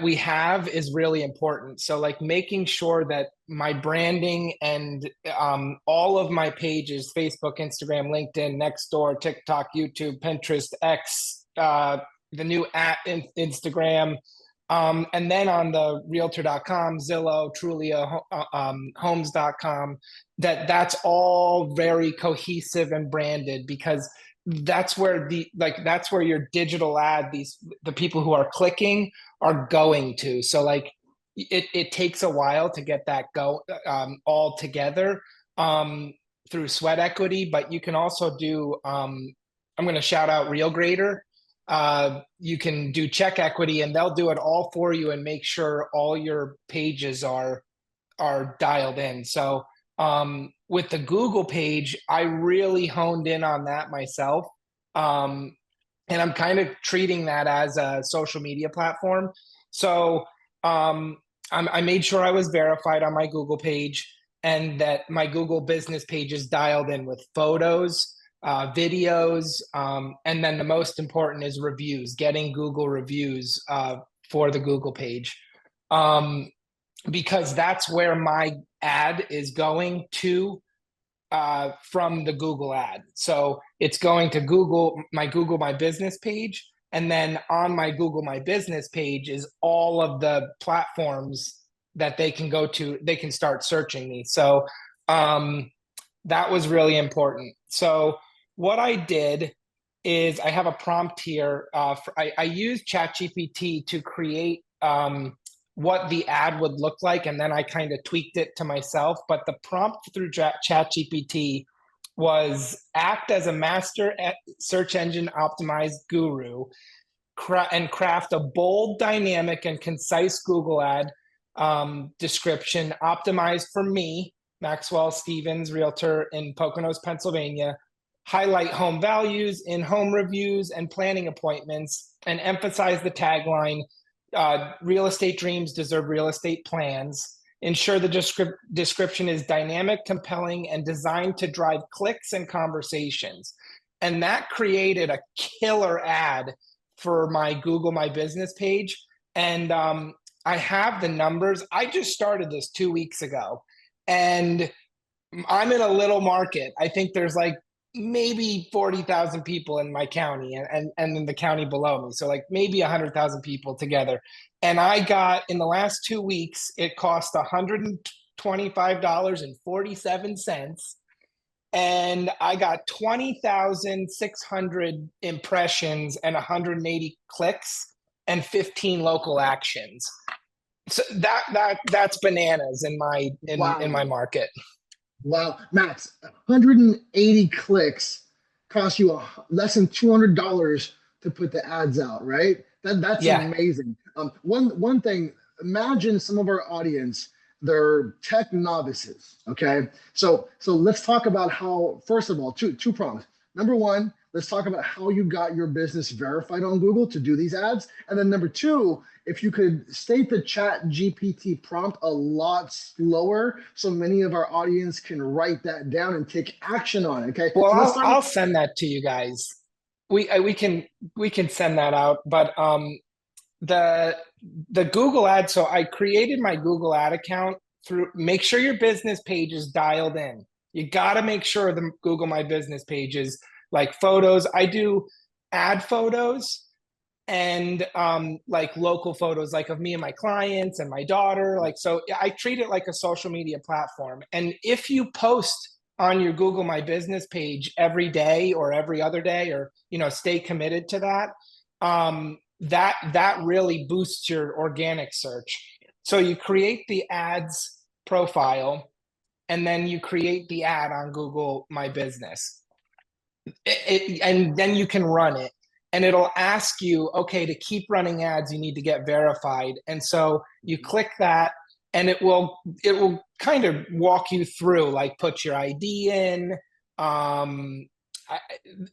we have is really important. So like making sure that my branding and all of my pages, Facebook, Instagram, LinkedIn, Nextdoor, TikTok, YouTube, Pinterest, X, the new app, Instagram, and then on the realtor.com, Zillow, Trulia, homes.com, that's all very cohesive and branded, because that's where that's where your digital ad, the people who are clicking are going to. So like it takes a while to get that all together through sweat equity, but you can also do I'm going to shout out RealGrader. You can do check equity, and they'll do it all for you and make sure all your pages are dialed in. So with the Google page, I really honed in on that myself. And I'm kind of treating that as a social media platform. So I made sure I was verified on my Google page, and that my Google business page is dialed in with photos, videos, and then the most important is reviews, getting Google reviews for the Google page, because that's where my ad is going to from the Google ad. So it's going to Google My Business page, and then on my Google My Business page is all of the platforms that they can go to. They can start searching me. So that was really important. So what I did is I have a prompt here. I used ChatGPT to create what the ad would look like, and then I kind of tweaked it to myself. But the prompt through ChatGPT was: act as a master search engine optimized guru, and craft a bold, dynamic, and concise Google ad description optimized for me, Maxwell Stevens, realtor in Poconos, Pennsylvania. Highlight home values in home reviews and planning appointments, and emphasize the tagline, real estate dreams deserve real estate plans. Ensure the description is dynamic, compelling, and designed to drive clicks and conversations. And that created a killer ad for my Google My Business page. And I have the numbers. I just started this 2 weeks ago, and I'm in a little market. I think there's like maybe 40,000 people in my county, and in the county below me. So like maybe 100,000 people together. And I got, in the last 2 weeks, it cost $125.47. And I got 20,600 impressions and 180 clicks and 15 local actions. So that's bananas in my market. Wow, Max, 180 clicks cost you less than $200 to put the ads out, right? That's amazing. One thing, imagine some of our audience, they're tech novices, okay? So let's talk about how, first of all, two prongs. Number one, let's talk about how you got your business verified on Google to do these ads. And then number two, if you could state the ChatGPT prompt a lot slower so many of our audience can write that down and take action on it, okay? Well, So I'll send that to you guys. we can send that out, but the Google ad. So I created my Google ad account through. Make sure your business page is dialed in. You got to make sure the Google My Business page is like photos. I do ad photos and like local photos, like of me and my clients and my daughter. Like, so I treat it like a social media platform. And if you post on your Google My Business page every day or every other day, or stay committed to that, that really boosts your organic search. So you create the ads profile, and then you create the ad on Google My Business. And then you can run it. And it'll ask you, okay, to keep running ads, you need to get verified. And so you click that, and it will kind of walk you through, like put your ID in.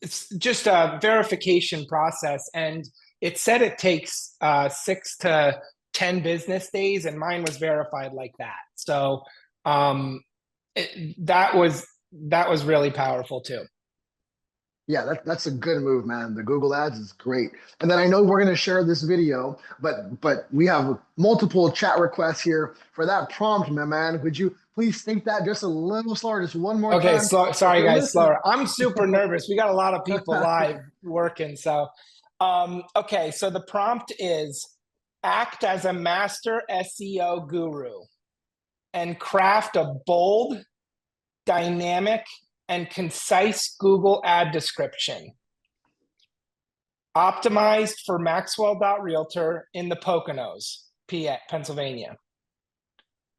It's just a verification process. And it said it takes 6 to 10 business days, and mine was verified like that. So that was really powerful too. Yeah, that's a good move, man. The Google Ads is great. And then I know we're going to share this video, but we have multiple chat requests here for that prompt, my man. Would you please think that just a little slower, just one more Okay, time? sorry guys, slower. I'm super nervous. We got a lot of people live working. So, okay, so the prompt is act as a master SEO guru and craft a bold, dynamic, and concise Google ad description. Optimized for Maxwell.Realtor in the Poconos, Pennsylvania.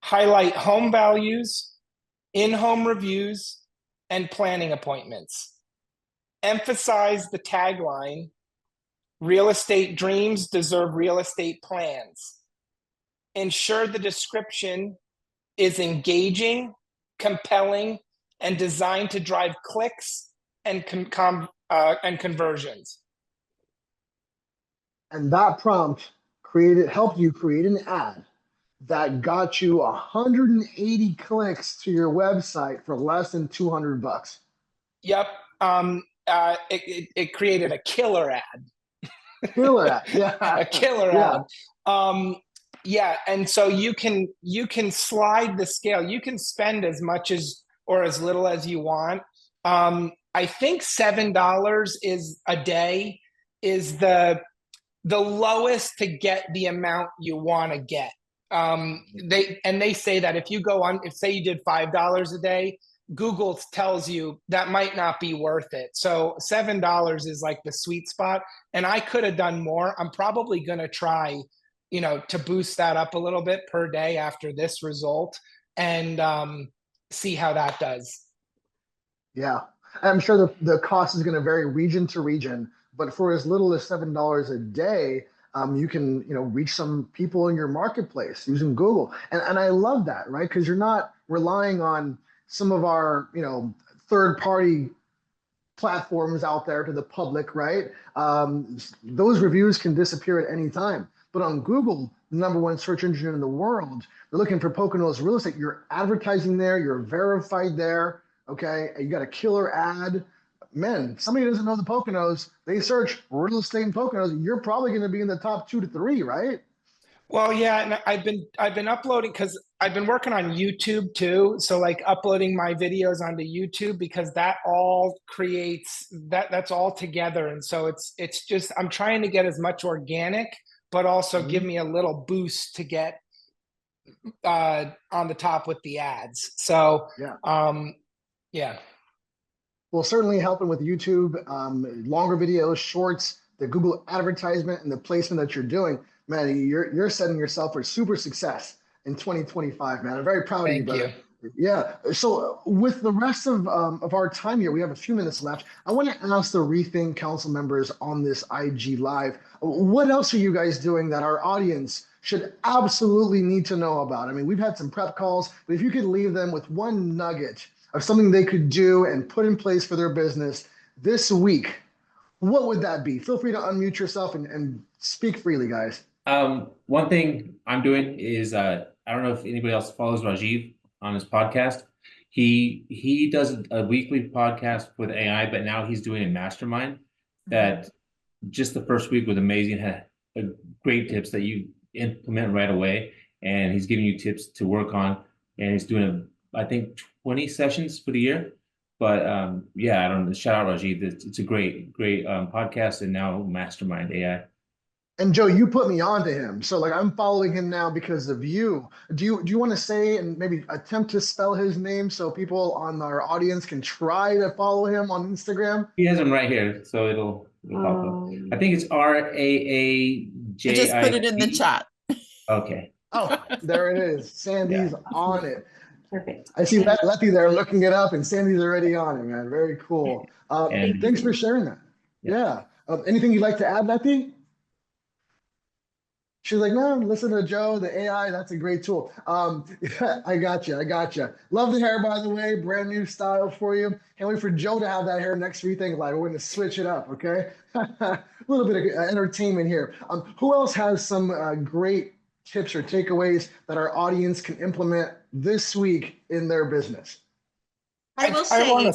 Highlight home values, in-home reviews, and planning appointments. Emphasize the tagline, real estate dreams deserve real estate plans. Ensure the description is engaging, compelling, and designed to drive clicks and conversions. And that prompt helped you create an ad that got you 180 clicks to your website for less than $200. Yep. It created a killer ad. Killer ad, yeah. A killer ad. Yeah, and so you can slide the scale. You can spend as much as or as little as you want. I think $7 is a day is the lowest to get the amount you want to get. They say that if you go on, if say you did $5 a day, Google tells you that might not be worth it. So $7 is like the sweet spot. And I could have done more. I'm probably going to try, to boost that up a little bit per day after this result, and see how that does. Yeah, I'm sure the cost is going to vary region to region, but for as little as $7 a day, you can reach some people in your marketplace using Google, and I love that, right? Because you're not relying on some of our third-party platforms out there to the public, right? Those reviews can disappear at any time. But on Google, the #1 search engine in the world, they're looking for Poconos real estate. You're advertising there, you're verified there, okay? You got a killer ad. Man, somebody doesn't know the Poconos, they search real estate in Poconos, you're probably going to be in the top 2 to 3, right? Well, yeah, and I've been uploading because I've been working on YouTube too. So like uploading my videos onto YouTube, because that all creates that's all together. And so it's just I'm trying to get as much organic, but also give me a little boost to get on the top with the ads. So yeah. Well, certainly helping with YouTube, longer videos, shorts, the Google advertisement, and the placement that you're doing. Man, you're setting yourself for super success in 2025, man. I'm very proud of you, brother. Thank you. Yeah. So with the rest of our time here, we have a few minutes left. I want to ask the REthink Council members on this IG Live, what else are you guys doing that our audience should absolutely need to know about? I mean, we've had some prep calls, but if you could leave them with one nugget of something they could do and put in place for their business this week, what would that be? Feel free to unmute yourself and speak freely, guys. One thing I'm doing is, I don't know if anybody else follows Rajiv on his podcast. He does a weekly podcast with AI, but now he's doing a mastermind that just the first week was amazing. Had great tips that you implement right away, and he's giving you tips to work on, and he's doing I think 20 sessions for the year. But yeah, I don't know. Shout out Rajiv. It's a great podcast, and now Mastermind AI. And Joe, you put me on to him. So like I'm following him now because of you. Do you want to say and maybe attempt to spell his name so people on our audience can try to follow him on Instagram? He has them right here, so it'll pop up. I think it's RAAJI. I just put it in the chat. Okay. Oh, there it is. Sandy's on it. Perfect. I see Letty there looking it up, and Sandy's already on it, man. Very cool. And- Thanks for sharing that. Yeah. Anything you'd like to add, Letty? She's like, no, listen to Joe, the AI, that's a great tool. Yeah, I got you. Love the hair, by the way, brand new style for you. Can't wait for Joe to have that hair next Rethink Live. We're going to switch it up, okay? A little bit of entertainment here. Who else has some great tips or takeaways that our audience can implement this week in their business? I will say, wanna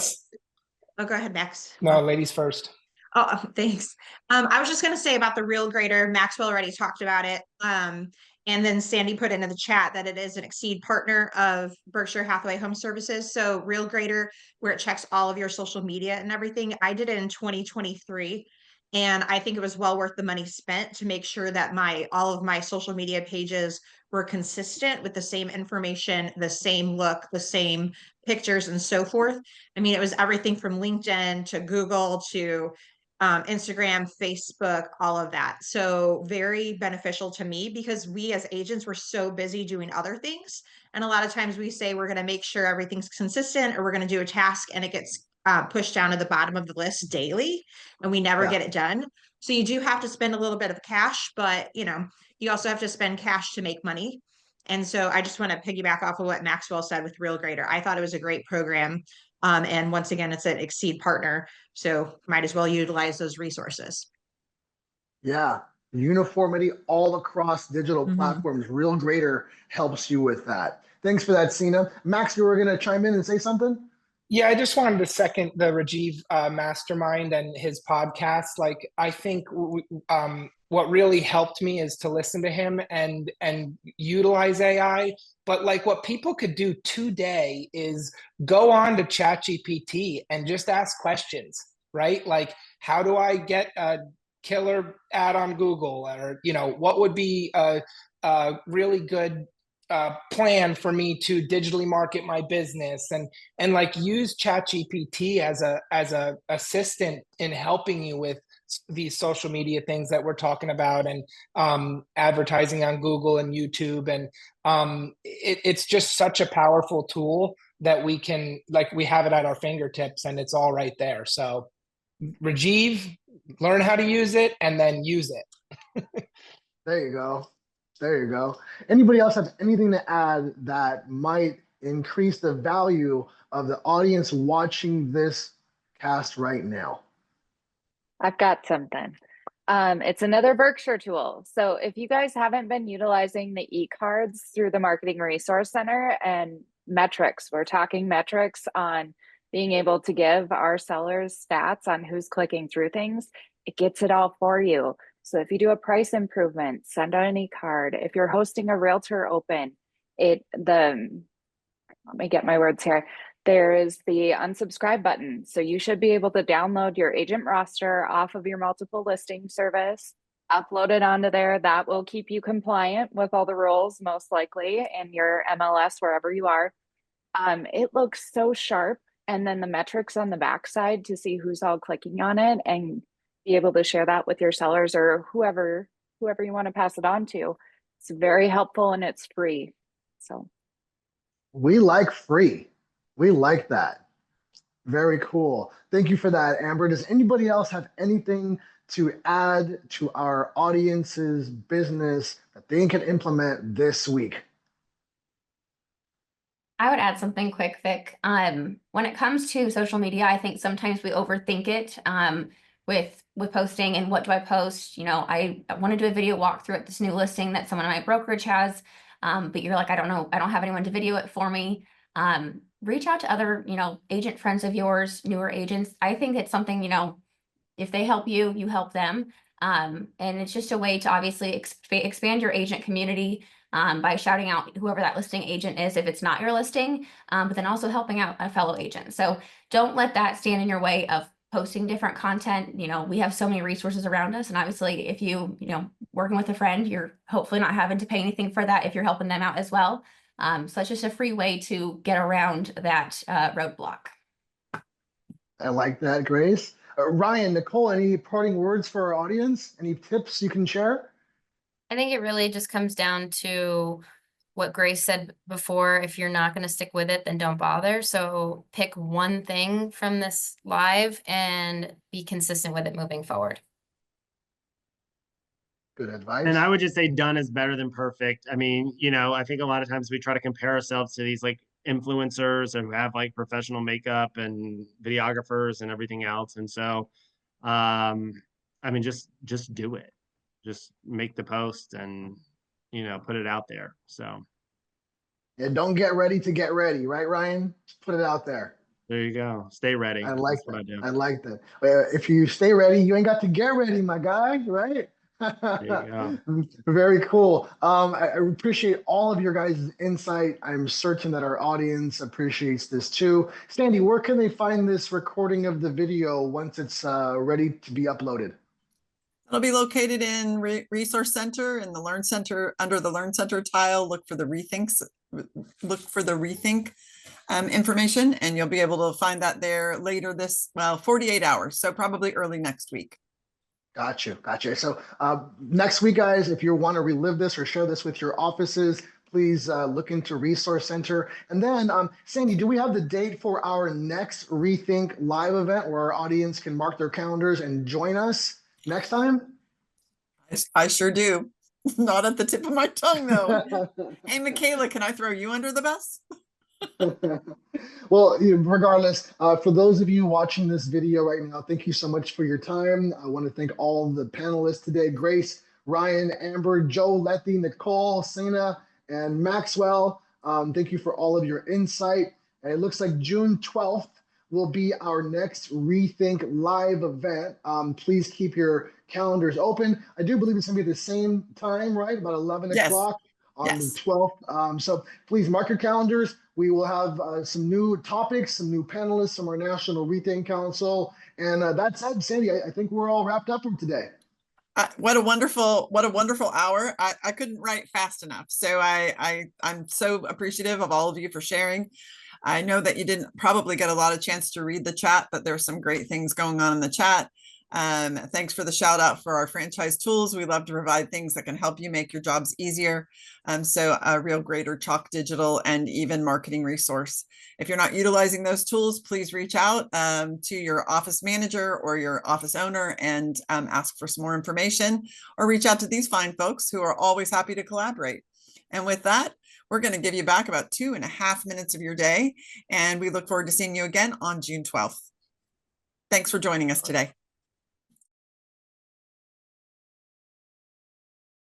oh, go ahead, Max. No, ladies first. Oh, thanks. I was just going to say about the Real Grader. Maxwell already talked about it. And then Sandy put into the chat that it is an Exceed partner of Berkshire Hathaway HomeServices. So Real Grader, where it checks all of your social media and everything. I did it in 2023. And I think it was well worth the money spent to make sure that all of my social media pages were consistent with the same information, the same look, the same pictures, and so forth. I mean, it was everything from LinkedIn to Google to Instagram, Facebook, all of that. So very beneficial to me because we as agents were so busy doing other things. And a lot of times we say we're going to make sure everything's consistent or we're going to do a task and it gets pushed down to the bottom of the list daily and we never get it done. So you do have to spend a little bit of cash, but you also have to spend cash to make money. And so I just want to piggyback off of what Maxwell said with Real Grader. I thought it was a great program. And once again, it's an Exceed partner. So might as well utilize those resources. Yeah. Uniformity all across digital platforms. Real Grader helps you with that. Thanks for that, Sina. Max, you were going to chime in and say something? Yeah, I just wanted to second the Rajiv mastermind and his podcast. Like, I think what really helped me is to listen to him and utilize AI. But like what people could do today is go on to ChatGPT and just ask questions, right? Like, how do I get a killer ad on Google? Or, what would be a really good plan for me to digitally market my business and like use ChatGPT as a assistant in helping you with these social media things that we're talking about and advertising on Google and YouTube. And it's just such a powerful tool that we have it at our fingertips and it's all right there. So Rajiv, learn how to use it and then use it. There you go. Anybody else have anything to add that might increase the value of the audience watching this cast right now? I've got something. It's another Berkshire tool. So if you guys haven't been utilizing the e-cards through the Marketing Resource Center and metrics, we're talking metrics on being able to give our sellers stats on who's clicking through things, it gets it all for you. So if you do a price improvement, send out an e-card. If you're hosting a realtor open, let me get my words here. There is the unsubscribe button. So you should be able to download your agent roster off of your multiple listing service, upload it onto there. That will keep you compliant with all the rules, most likely, in your MLS, wherever you are. It looks so sharp. And then the metrics on the backside to see who's all clicking on it and be able to share that with your sellers or whoever you want to pass it on to. It's very helpful and it's free. So we like free. We like that. Very cool. Thank you for that, Amber. Does anybody else have anything to add to our audience's business that they can implement this week? I would add something quick, Vic. When it comes to social media, I think sometimes we overthink it with posting and what do I post? I want to do a video walkthrough at this new listing that someone in my brokerage has, but you're like, I don't know, I don't have anyone to video it for me. Reach out to other, agent friends of yours, newer agents. I think it's something, if they help you, you help them. And it's just a way to obviously expand your agent community by shouting out whoever that listing agent is if it's not your listing, but then also helping out a fellow agent. So don't let that stand in your way of posting different content. You know, we have so many resources around us, and obviously if you working with a friend, you're hopefully not having to pay anything for that if you're helping them out as well. So it's just a free way to get around that roadblock. I like that, Grace. Ryan, Nicole, any parting words for our audience? Any tips you can share? I think it really just comes down to what Grace said before. If you're not going to stick with it, then don't bother. So pick one thing from this live and be consistent with it moving forward. Good advice. And I would just say done is better than perfect. I mean, I think a lot of times we try to compare ourselves to these like influencers who have like professional makeup and videographers and everything else. And so, I mean, just do it. Just make the post and, put it out there. So. Yeah, don't get ready to get ready, right, Ryan? Just put it out there. There you go. Stay ready. I like That's what I do. I like that. If you stay ready, you ain't got to get ready, my guy, right? There you go. Very cool. I appreciate all of your guys' insight. I'm certain that our audience appreciates this too. Sandy, where can they find this recording of the video once it's ready to be uploaded? It'll be located in Resource Center in the Learn Center. Under the Learn Center tile, look for the Rethink information, and you'll be able to find that there later 48 hours. So probably early next week. Gotcha. So next week, guys, if you want to relive this or share this with your offices, please look into Resource Center. And then, Sandy, do we have the date for our next Rethink live event where our audience can mark their calendars and join us next time? I sure do. Not at the tip of my tongue, though. Hey, Michaela, can I throw you under the bus? Well, regardless, for those of you watching this video right now, thank you so much for your time. I want to thank all the panelists today: Grace, Ryan, Amber, Joe, Letty, Nicole, Sana, and Maxwell. Thank you for all of your insight. And it looks like June 12th will be our next Rethink live event. Please keep your calendars open. I do believe it's going to be at the same time, right? About 11 o'clock on the 12th. So please mark your calendars. We will have some new topics, some new panelists from our National Rethink Council. And that said, Sandy, I think we're all wrapped up for today. What a wonderful hour. I couldn't write fast enough. So I'm so appreciative of all of you for sharing. I know that you didn't probably get a lot of chance to read the chat, but there's some great things going on in the chat. Thanks for the shout out for our franchise tools. We love to provide things that can help you make your jobs easier. So a Real Greater, Chalk Digital, and even marketing resource. If you're not utilizing those tools, please reach out to your office manager or your office owner and ask for some more information, or reach out to these fine folks who are always happy to collaborate. And with that, we're going to give you back about 2.5 minutes of your day, and we look forward to seeing you again on June 12th. Thanks for joining us today.